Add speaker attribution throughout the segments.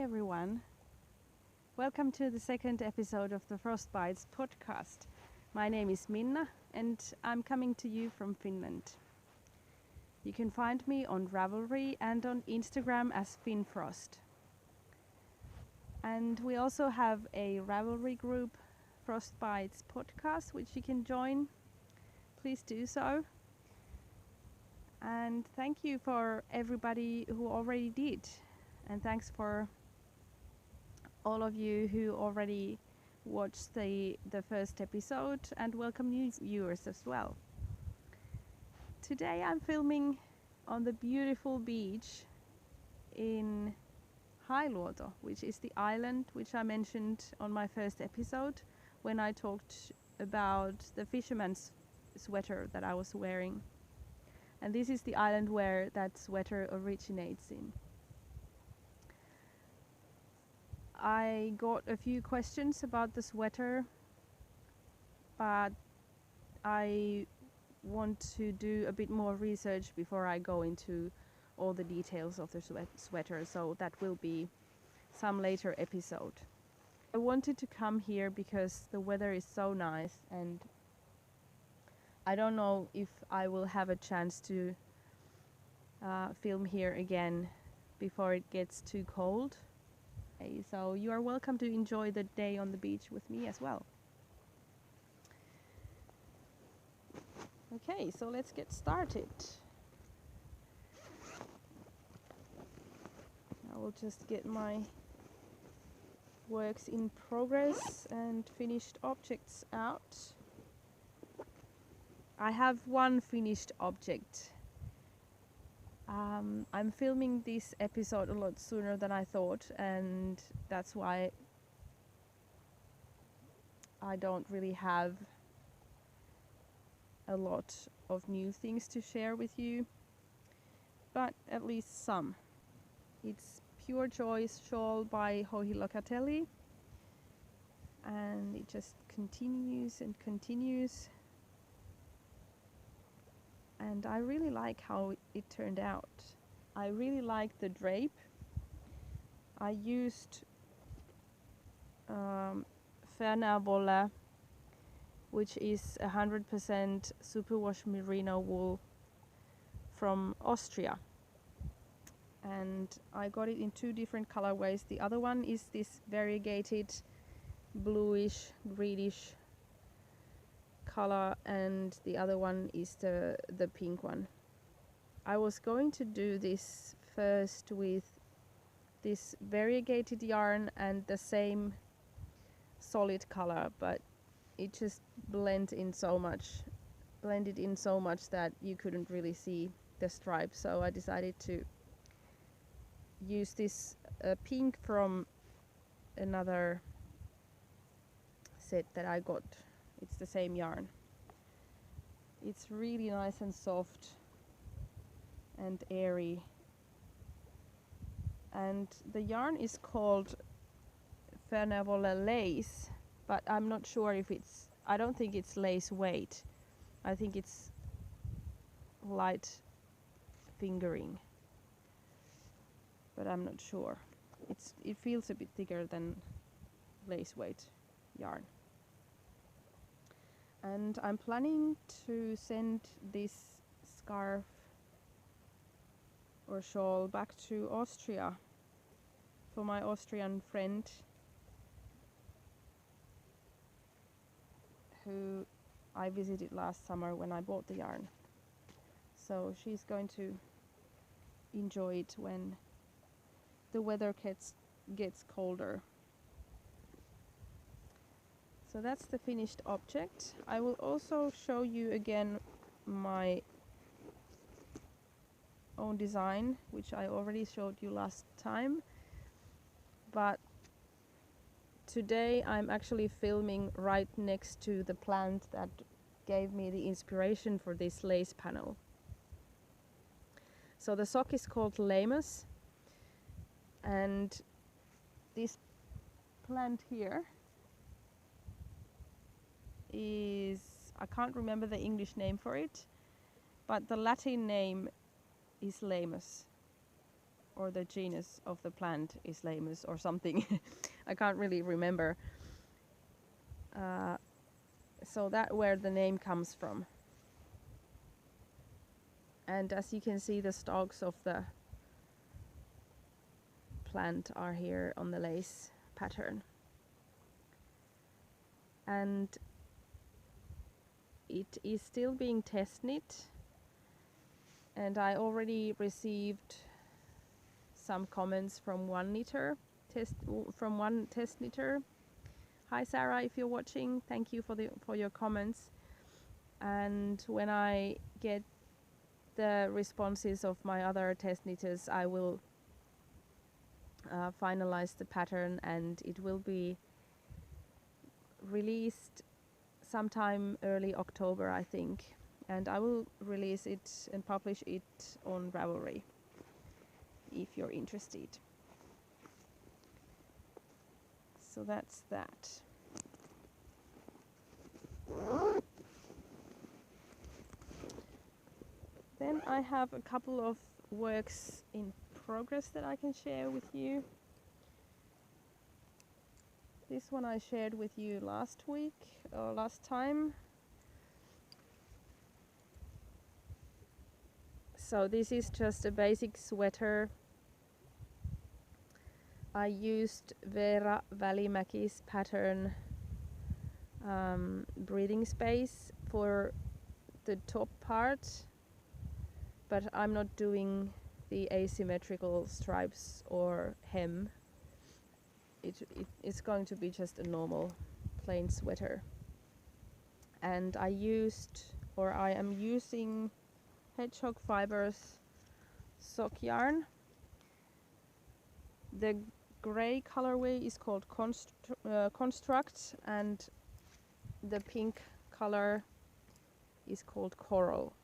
Speaker 1: everyone. Welcome to the second episode of the Frostbites podcast. My name is Minna and I'm coming to you from Finland. You can find me on Ravelry and on Instagram as Finfrost. And we also have a Ravelry group, Frostbites podcast, which you can join. Please do so. And thank you for everybody who already did. And thanks for all of you who already watched the first episode, and welcome new viewers as well. Today I'm filming on the beautiful beach in Highwater, which is the island which I mentioned on my first episode when I talked about the fisherman's sweater that I was wearing. And this is the island where that sweater originates in. I got a few questions about the sweater, but I want to do a bit more research before I go into all the details of the sweater, so that will be some later episode. I wanted to come here because the weather is so nice, and I don't know if I will have a chance to film here again before it gets too cold. So you are welcome to enjoy the day on the beach with me as well. Okay, so let's get started. I will just get my works in progress and finished objects out. I have one finished object. I'm filming this episode a lot sooner than I thought, and that's why I don't really have a lot of new things to share with you, but at least some. It's Pure Joy's shawl by Locatelli, and it just continues and continues. And I really like how it turned out. I really like the drape. I used Wolle, which is 100% superwash merino wool from Austria. And I got it in two different colorways. The other one is this variegated bluish, greenish color, and the other one is the pink one. I was going to do this first with this variegated yarn and the same solid color, but it just blended in so much that you couldn't really see the stripes, so I decided to use this pink from another set that I got. It's the same yarn. It's really nice and soft and airy. And the yarn is called Wolle lace, but I'm not sure if I don't think it's lace weight. I think it's light fingering, but I'm not sure. It feels a bit thicker than lace weight yarn. And I'm planning to send this scarf or shawl back to Austria for my Austrian friend who I visited last summer when I bought the yarn. So she's going to enjoy it when the weather gets colder. So that's the finished object. I will also show you again my own design, which I already showed you last time. But today I'm actually filming right next to the plant that gave me the inspiration for this lace panel. So the sock is called Lemus, and this plant here is, I can't remember the English name for it, but the Latin name is Lemus. or the genus of the plant is Lemus or something. I can't really remember. So that where the name comes from. And as you can see, the stalks of the plant are here on the lace pattern. And it is still being test knit, and I already received some comments from one test knitter. Hi Sarah, if you're watching, thank you for your comments. And when I get the responses of my other test knitters, I will finalize the pattern, and it will be released sometime early October, I think, and I will release it and publish it on Ravelry if you're interested. So that's that. Then I have a couple of works in progress that I can share with you. This one I shared with you last week or last time. So this is just a basic sweater. I used Veera Välimäki's pattern breathing space for the top part, but I'm not doing the asymmetrical stripes or hem. It's going to be just a normal plain sweater. And I am using Hedgehog Fibers sock yarn. The grey colorway is called Construct, and the pink color is called Coral.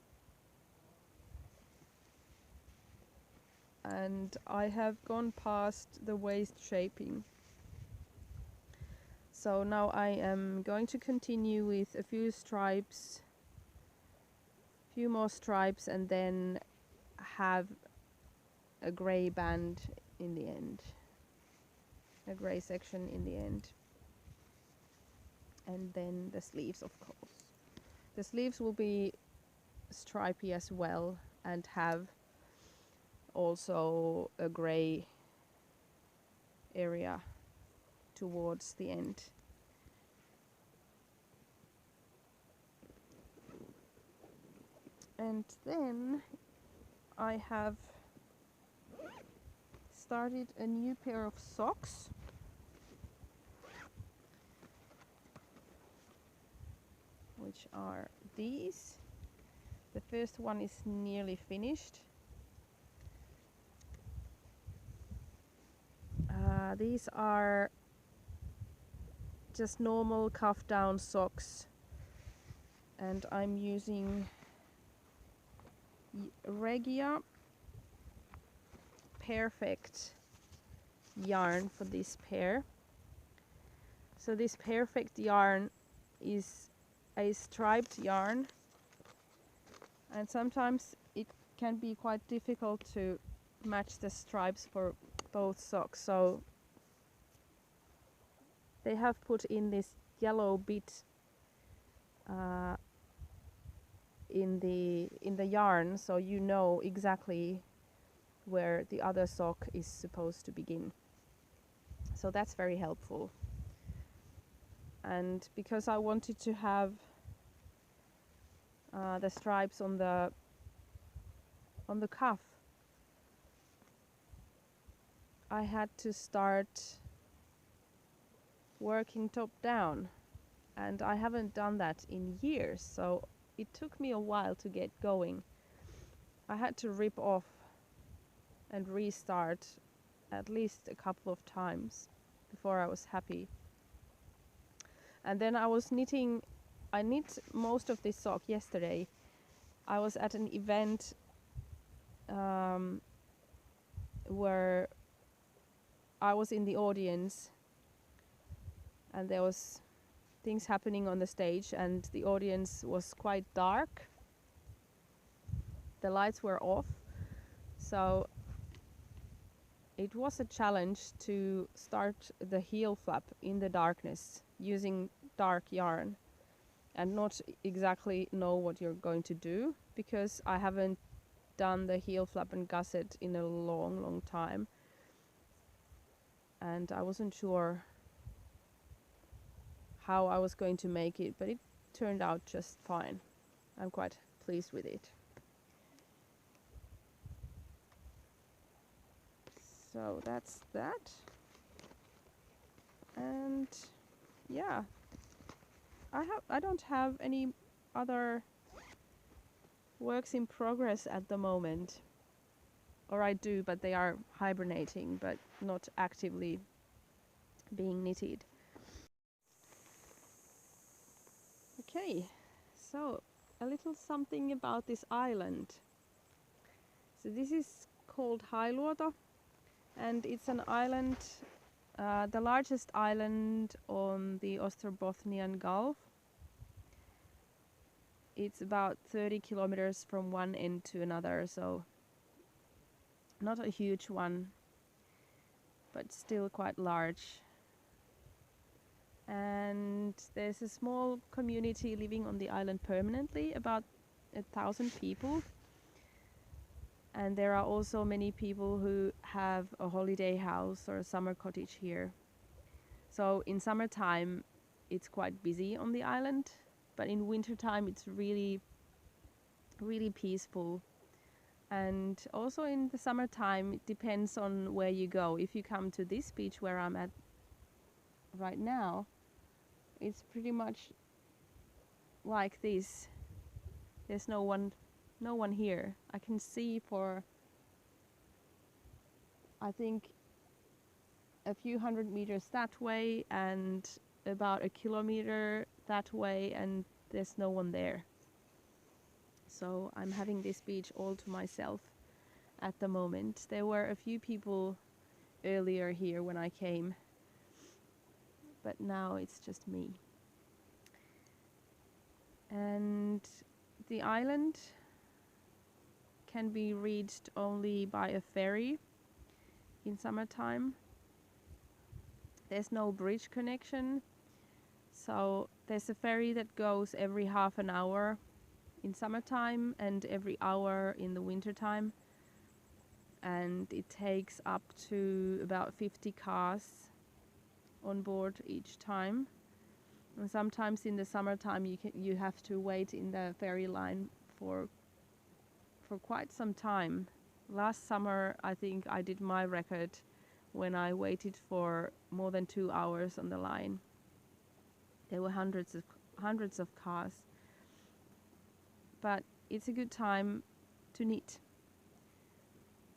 Speaker 1: And I have gone past the waist shaping. So now I am going to continue with a few more stripes, and then have a grey band in the end, a grey section in the end, and then the sleeves, of course. The sleeves will be stripy as well and have also a grey area towards the end. And then I have started a new pair of socks. Which are these. The first one is nearly finished. These are just normal cuff down socks, and I'm using Regia Perfect yarn for this pair. So this Perfect yarn is a striped yarn, and sometimes it can be quite difficult to match the stripes for both socks, so they have put in this yellow bit in the yarn, so you know exactly where the other sock is supposed to begin. So that's very helpful. And because I wanted to have the stripes on the cuff, I had to start working top down, and I haven't done that in years, so it took me a while to get going. I had to rip off and restart at least a couple of times before I was happy. And then I was knitting. I knit most of this sock yesterday. I was at an event where I was in the audience, and there was things happening on the stage, and the audience was quite dark. The lights were off, so it was a challenge to start the heel flap in the darkness using dark yarn and not exactly know what you're going to do, because I haven't done the heel flap and gusset in a long time, and I wasn't sure how I was going to make it, but it turned out just fine. I'm quite pleased with it. So that's that. And yeah, I don't have any other works in progress at the moment. Or I do, but they are hibernating, but not actively being knitted. Okay, so a little something about this island. So this is called Highwater, and it's an island, the largest island on the Ostrobothnian Gulf. It's about 30 kilometers from one end to another, so not a huge one, but still quite large. And there's a small community living on the island permanently, about 1,000 people. And there are also many people who have a holiday house or a summer cottage here. So in summertime, it's quite busy on the island, but in wintertime, it's really peaceful. And also in the summertime, it depends on where you go. If you come to this beach where I'm at right now, it's pretty much like this. There's no one here. I can see for, I think, a few hundred meters that way and about a kilometer that way, and there's no one there. So I'm having this beach all to myself at the moment. There were a few people earlier here when I came, but now it's just me. And the island can be reached only by a ferry in summertime. There's no bridge connection, so there's a ferry that goes every half an hour in summertime and every hour in the wintertime, and it takes up to about 50 cars on board each time. And sometimes in the summertime you have to wait in the ferry line for quite some time. Last summer I think I did my record when I waited for more than 2 hours on the line. There were hundreds of cars. But it's a good time to knit.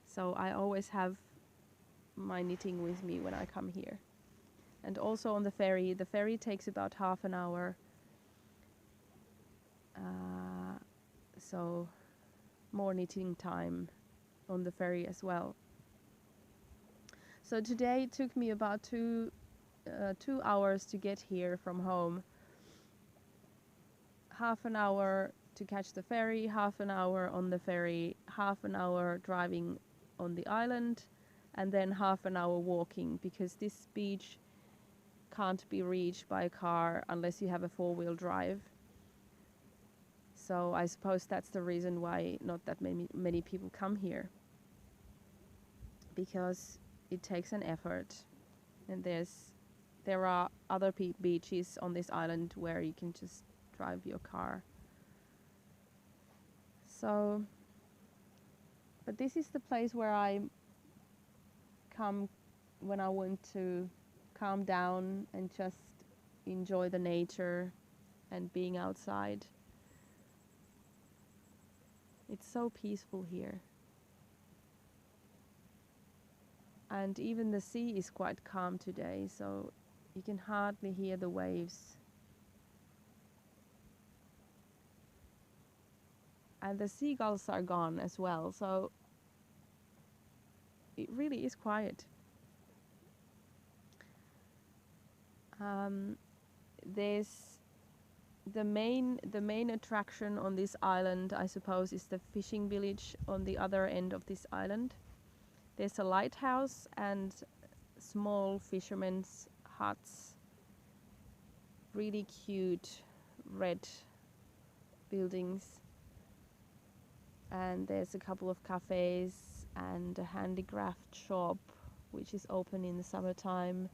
Speaker 1: So I always have my knitting with me when I come here. And also on the ferry takes about half an hour. So more knitting time on the ferry as well. So today it took me about 2 hours to get here from home. Half an hour to catch the ferry, half an hour on the ferry, half an hour driving on the island, and then half an hour walking, because this beach can't be reached by a car unless you have a 4-wheel drive. So I suppose that's the reason why not that many people come here, because it takes an effort, and there are other beaches on this island where you can just drive your car. So, but this is the place where I come when I want to calm down and just enjoy the nature and being outside. It's so peaceful here. And even the sea is quite calm today, so you can hardly hear the waves. And the seagulls are gone as well, so it really is quiet. There's the main attraction on this island, I suppose, is the fishing village on the other end of this island. There's a lighthouse and small fishermen's huts, really cute red buildings, and there's a couple of cafes and a handicraft shop which is open in the summertime.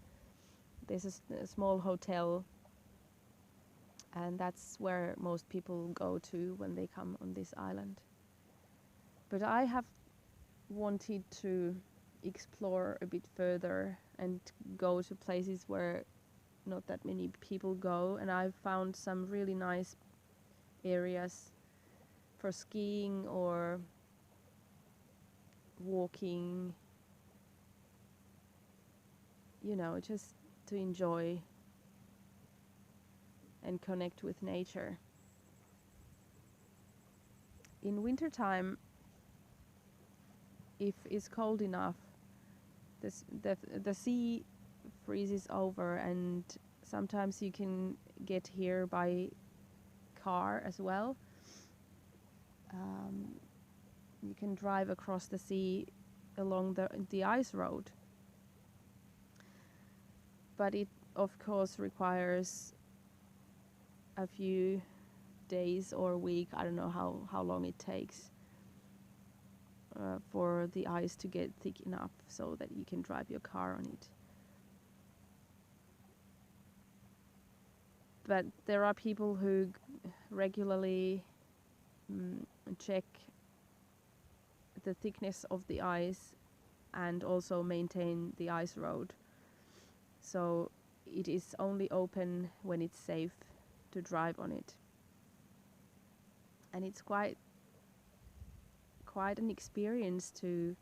Speaker 1: There's a small hotel, and that's where most people go to when they come on this island. But I have wanted to explore a bit further and go to places where not that many people go, and I've found some really nice areas for skiing or walking, you know, just to enjoy and connect with nature. In wintertime, if it's cold enough, the sea freezes over, and sometimes you can get here by car as well. You can drive across the sea along the ice road, but it of course requires a few days or a week. I don't know how long it takes for the ice to get thick enough so that you can drive your car on it. But there are people who regularly check the thickness of the ice and also maintain the ice road. So it is only open when it's safe to drive on it. And it's quite an experience to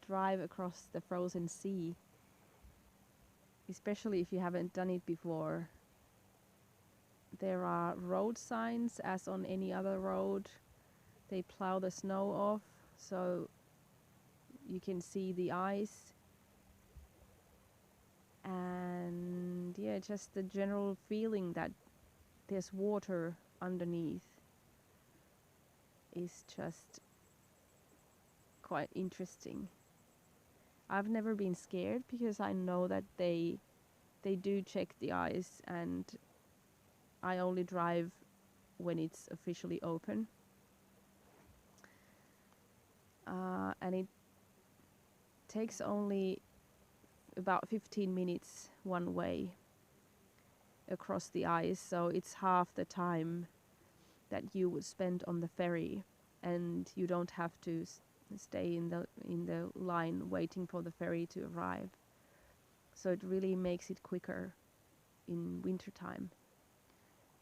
Speaker 1: drive across the frozen sea, especially if you haven't done it before. There are road signs as on any other road. They plow the snow off so you can see the ice. And yeah, just the general feeling that there's water underneath is just quite interesting. I've never been scared because I know that they do check the ice, and I only drive when it's officially open. And it takes only about 15 minutes one way across the ice, so it's half the time that you would spend on the ferry, and you don't have to stay in the line waiting for the ferry to arrive. So it really makes it quicker in wintertime.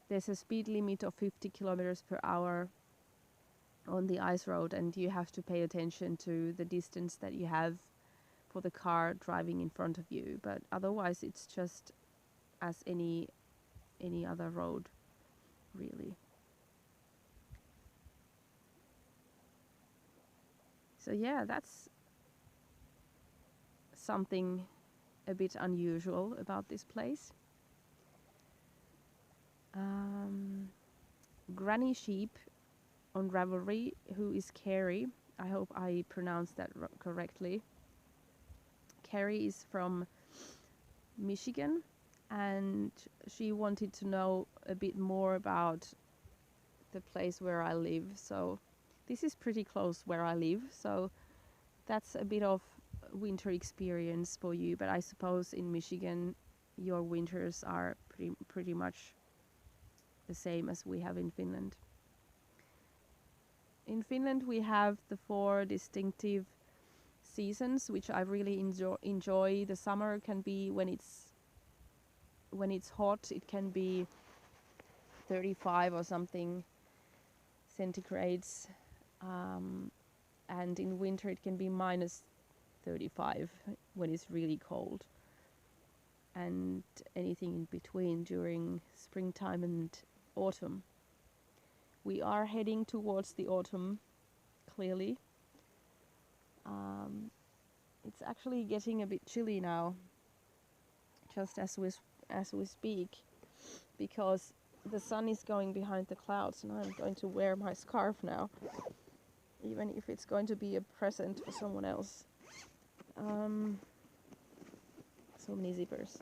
Speaker 1: There's a speed limit of 50 kilometers per hour on the ice road, and you have to pay attention to the distance that you have for the car driving in front of you. But otherwise it's just as any other road, really. So yeah, that's something a bit unusual about this place. Granny Sheep on Ravelry, who is Carrie, I hope I pronounced that correctly. Carrie is from Michigan, and she wanted to know a bit more about the place where I live. So this is pretty close where I live, so that's a bit of winter experience for you. But I suppose in Michigan your winters are pretty much the same as we have in Finland. In Finland we have the 4 distinctive seasons, which I really enjoy. The summer can be when it's hot, it can be 35 or something centigrades, and in winter it can be minus 35 when it's really cold, and anything in between during springtime and autumn. We are heading towards the autumn, clearly. It's actually getting a bit chilly now, just as we speak, because the sun is going behind the clouds, and I'm going to wear my scarf now. even if it's going to be a present for someone else. So many zippers.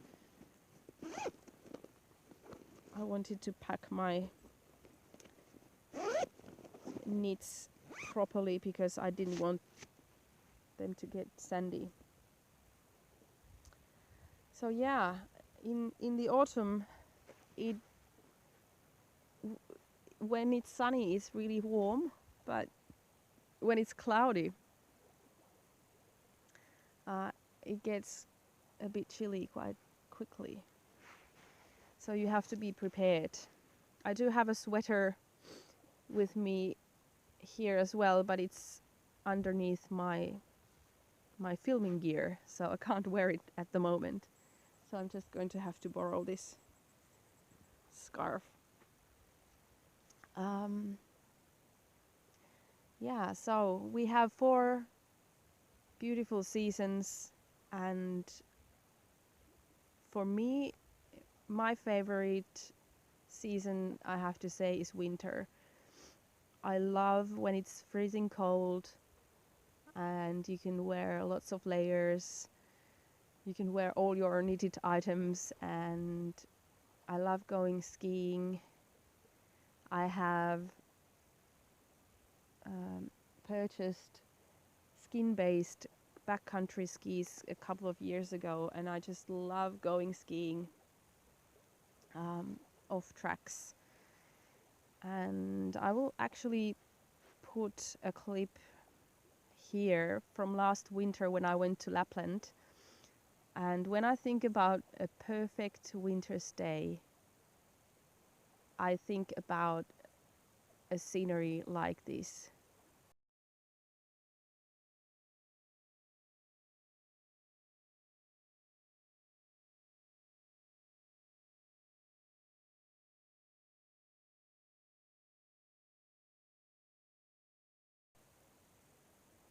Speaker 1: I wanted to pack my knits properly because I didn't want them to get sandy. So yeah, in the autumn, when it's sunny, it's really warm, but when it's cloudy, it gets a bit chilly quite quickly. So you have to be prepared. I do have a sweater with me here as well, but it's underneath my filming gear, so I can't wear it at the moment. So I'm just going to have to borrow this scarf. Yeah, so we have 4 beautiful seasons, and for me, my favorite season, I have to say, is winter. I love when it's freezing cold and you can wear lots of layers. You can wear all your knitted items, and I love going skiing. I have purchased skin-based backcountry skis a couple of years ago, and I just love going skiing off tracks. And I will actually put a clip here from last winter when I went to Lapland. And when I think about a perfect winter's day, I think about a scenery like this.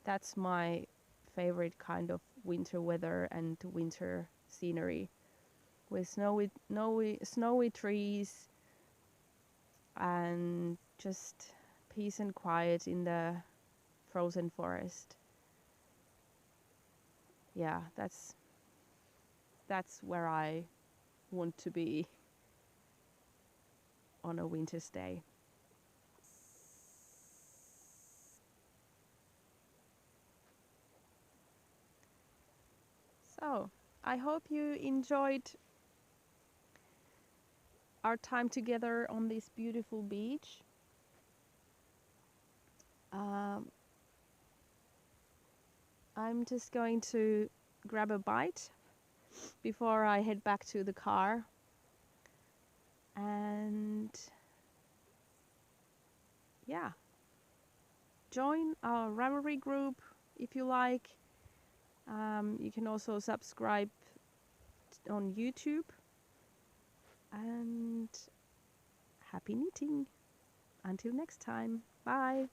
Speaker 1: That's my favorite kind of winter weather and winter scenery, with snowy trees and just peace and quiet in the frozen forest. Yeah, that's where I want to be on a winter's day. So, I hope you enjoyed our time together on this beautiful beach. I'm just going to grab a bite before I head back to the car. And yeah, join our Ravelry group if you like. You can also subscribe on YouTube. And happy knitting. Until next time. Bye.